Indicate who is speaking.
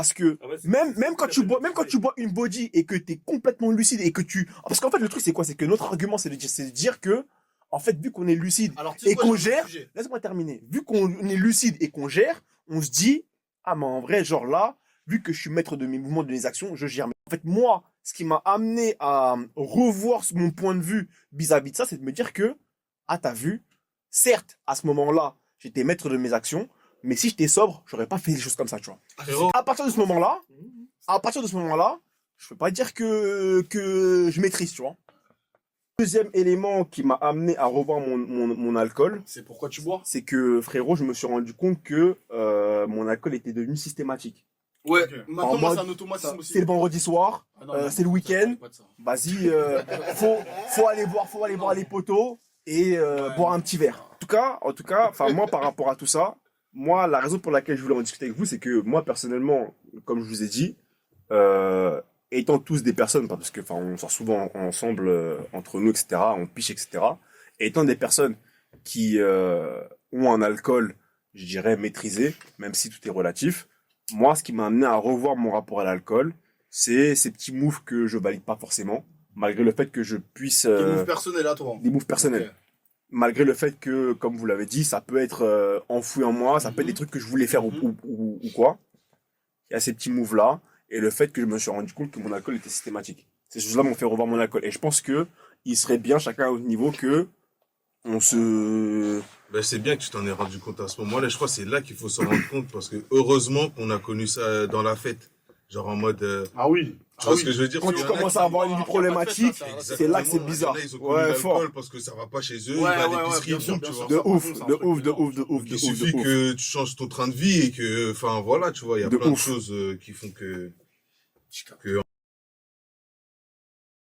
Speaker 1: Parce que
Speaker 2: Ah ouais, c'est-
Speaker 1: même quand tu bois, même quand tu bois une body et que tu es complètement lucide et que parce qu'en fait le truc c'est quoi? C'est que notre argument c'est de dire que en fait vu qu'on est lucide
Speaker 3: Alors, tu sais
Speaker 1: et
Speaker 3: quoi,
Speaker 1: qu'on
Speaker 3: j'ai un autre
Speaker 1: gère,
Speaker 3: sujet.
Speaker 1: laisse-moi terminer. Vu qu'on est lucide et qu'on gère, on se dit ah mais en vrai genre là, vu que je suis maître de mes mouvements, de mes actions, je gère. Mais en fait moi, ce qui m'a amené à revoir mon point de vue vis-à-vis de ça, c'est de me dire que ah t'as vu, certes à ce moment-là j'étais maître de mes actions, mais si j'étais sobre, j'aurais pas fait les choses comme ça, tu vois.
Speaker 2: Frérot,
Speaker 1: À partir de ce moment-là, je peux pas dire que je maîtrise, tu vois. Deuxième élément qui m'a amené à revoir mon alcool,
Speaker 3: C'est pourquoi tu bois?
Speaker 1: c'est que, frérot, je me suis rendu compte que mon alcool était devenu systématique.
Speaker 3: Ouais,
Speaker 4: Ok.
Speaker 3: maintenant,
Speaker 1: En
Speaker 3: moi,
Speaker 1: mode,
Speaker 3: c'est un automatisme aussi.
Speaker 1: C'est le vendredi soir,
Speaker 3: Ah non,
Speaker 1: c'est le
Speaker 3: ça,
Speaker 1: week-end,
Speaker 3: je parlais pas de ça.
Speaker 1: vas-y, faut aller voir les potos et
Speaker 3: Ouais,
Speaker 1: boire
Speaker 3: non.
Speaker 1: un petit verre. En tout cas, enfin moi par rapport à tout ça, moi la raison pour laquelle je voulais en discuter avec vous, c'est que moi personnellement, comme je vous ai dit, euh, étant tous des personnes, parce que enfin on sort souvent ensemble entre nous, etc., on piche, etc., et étant des personnes qui ont un alcool, je dirais maîtrisé, même si tout est relatif. Moi, ce qui m'a amené à revoir mon rapport à l'alcool, c'est ces petits moves que je valide pas forcément, malgré le fait que je puisse
Speaker 3: Tes moves personnels à toi.
Speaker 1: des moves personnels.
Speaker 3: Ok.
Speaker 1: Malgré le fait que, comme vous l'avez dit, ça peut être enfoui en moi, ça peut être des trucs que je voulais faire ou quoi. Il y a ces petits moves-là, et le fait que je me suis rendu compte que mon alcool était systématique. Ces choses-là m'ont fait revoir mon alcool. Et je pense que il serait bien, chacun à notre niveau, que on se...
Speaker 4: Ben, c'est bien que tu t'en aies rendu compte à ce moment-là. Je crois que c'est là qu'il faut s'en rendre compte parce que heureusement qu'on a connu ça dans la fête. Genre en mode.
Speaker 3: Ah oui.
Speaker 4: Tu vois ce que je veux dire?
Speaker 1: Quand
Speaker 4: Parce
Speaker 1: tu
Speaker 4: qu'il y en a
Speaker 1: commences
Speaker 4: qui-
Speaker 1: à avoir une vie problématique,
Speaker 4: Exactement.
Speaker 1: c'est là que c'est
Speaker 4: Il y en
Speaker 1: bizarre.
Speaker 4: a, ils ont connu
Speaker 1: Ouais,
Speaker 4: l'alcool
Speaker 1: fort.
Speaker 4: parce que ça va pas chez eux,
Speaker 3: Ouais,
Speaker 4: ils vont à
Speaker 3: ouais, ouais,
Speaker 4: l'épicerie
Speaker 3: bien
Speaker 4: et
Speaker 3: sûr,
Speaker 4: tout,
Speaker 3: bien
Speaker 4: tu
Speaker 3: sûr.
Speaker 4: vois.
Speaker 1: De
Speaker 3: Ça, par
Speaker 1: ouf,
Speaker 3: contre, c'est un
Speaker 1: de
Speaker 3: truc
Speaker 1: ouf, de
Speaker 3: énorme.
Speaker 1: ouf, de ouf,
Speaker 4: Il
Speaker 1: de ouf,
Speaker 4: suffit
Speaker 1: de ouf.
Speaker 4: que tu changes ton train de vie et que, enfin voilà, tu vois, il y a
Speaker 1: De
Speaker 4: plein de
Speaker 1: ouf.
Speaker 4: choses qui font que